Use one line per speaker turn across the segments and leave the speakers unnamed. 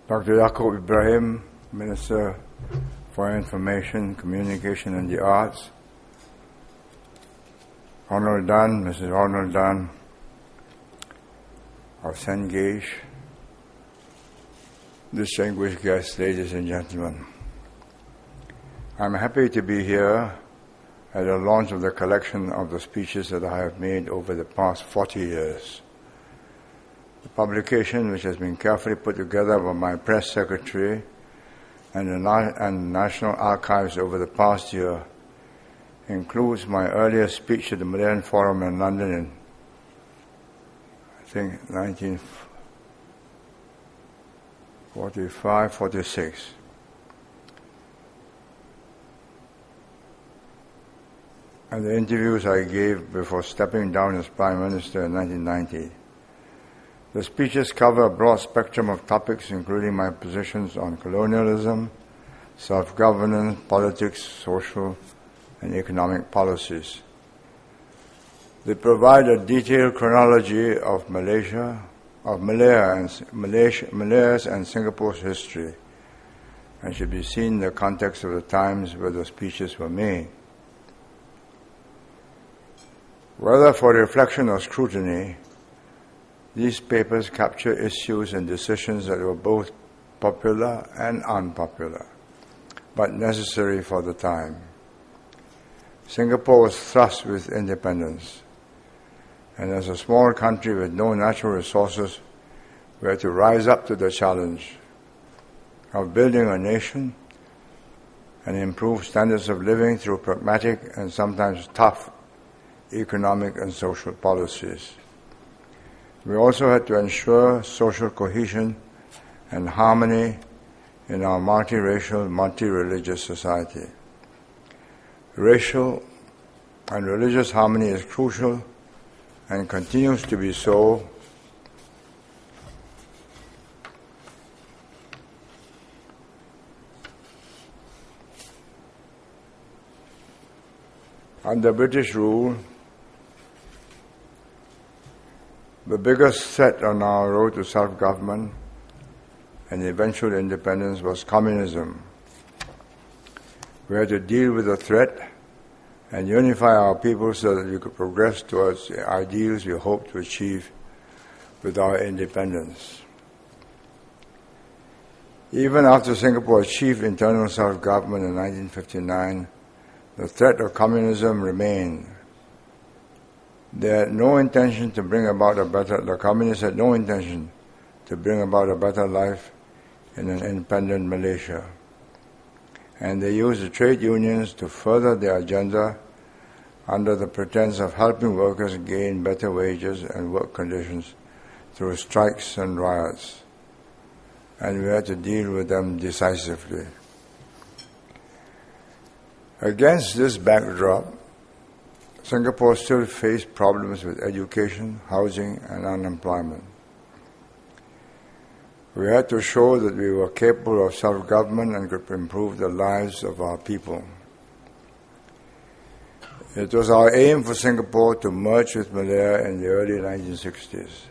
Dr. Yaqub Ibrahim, Minister for Information, Communication and the Arts, Honorable Dan, Mrs. Honorable Dan of Sengage, distinguished guests, ladies and gentlemen. I'm happy to be here at the launch of the collection of the speeches that I have made over the past 40 years. The publication, which has been carefully put together by my press secretary and the National Archives over the past year, includes my earlier speech at the Malayan Forum in London in, I think, 1945, 46. And the interviews I gave before stepping down as Prime Minister in 1990. The speeches cover a broad spectrum of topics, including my positions on colonialism, self-governance, politics, social and economic policies. They provide a detailed chronology of Malaya's and Singapore's history, and should be seen in the context of the times where the speeches were made. Whether for reflection or scrutiny, these papers capture issues and decisions that were both popular and unpopular, but necessary for the time. Singapore was thrust with independence, and as a small country with no natural resources, we had to rise up to the challenge of building a nation and improve standards of living through pragmatic and sometimes tough economic and social policies. We also had to ensure social cohesion and harmony in our multiracial, multi-religious society. Racial and religious harmony is crucial and continues to be so under British rule. The biggest threat on our road to self-government and eventual independence was communism. We had to deal with the threat and unify our people so that we could progress towards the ideals we hoped to achieve with our independence. Even after Singapore achieved internal self-government in 1959, the threat of communism remained. The communists had no intention to bring about a better life in an independent Malaysia. And they used the trade unions to further their agenda under the pretense of helping workers gain better wages and work conditions through strikes and riots. And we had to deal with them decisively. Against this backdrop, Singapore still faced problems with education, housing, and unemployment. We had to show that we were capable of self-government and could improve the lives of our people. It was our aim for Singapore to merge with Malaya in the early 1960s.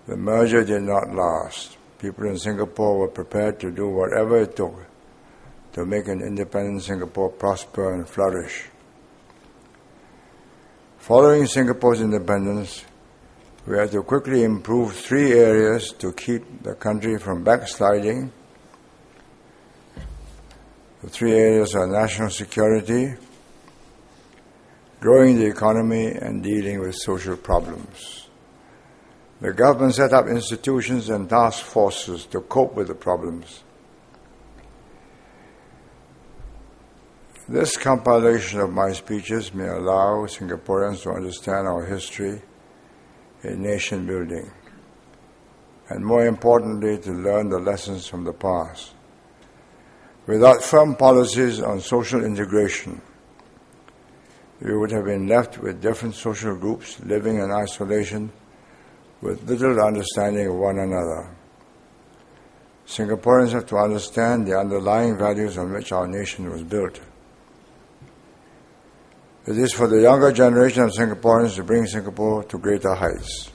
The merger did not last. People in Singapore were prepared to do whatever it took to make an independent Singapore prosper and flourish. Following Singapore's independence, we had to quickly improve three areas to keep the country from backsliding. The three areas are national security, growing the economy, and dealing with social problems. The government set up institutions and task forces to cope with the problems. This compilation of my speeches may allow Singaporeans to understand our history in nation building, and more importantly, to learn the lessons from the past. Without firm policies on social integration, we would have been left with different social groups living in isolation with little understanding of one another. Singaporeans have to understand the underlying values on which our nation was built. It is for the younger generation of Singaporeans to bring Singapore to greater heights.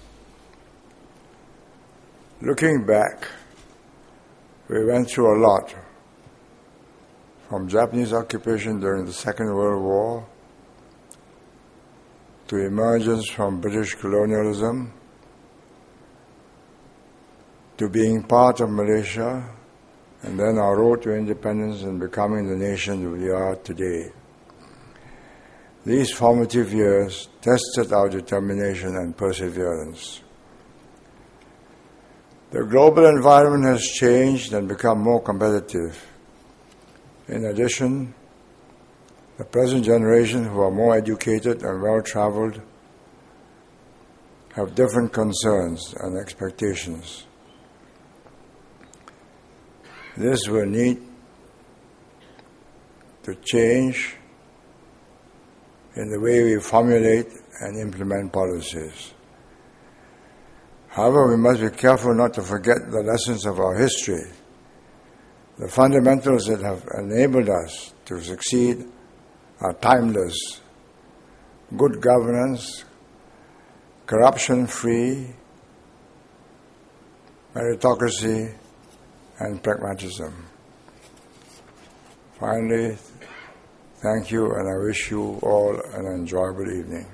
Looking back, We went through a lot, from Japanese occupation during the Second World War to emergence from British colonialism to being part of Malaysia, and then our road to independence and becoming the nation we are today. These formative years tested our determination and perseverance. The global environment has changed and become more competitive. In addition, the present generation, who are more educated and well-traveled, have different concerns and expectations. This will need to change in the way we formulate and implement policies. However, we must be careful not to forget the lessons of our history. The fundamentals that have enabled us to succeed are timeless: good governance, corruption-free, meritocracy, and pragmatism. Finally, thank you, and I wish you all an enjoyable evening.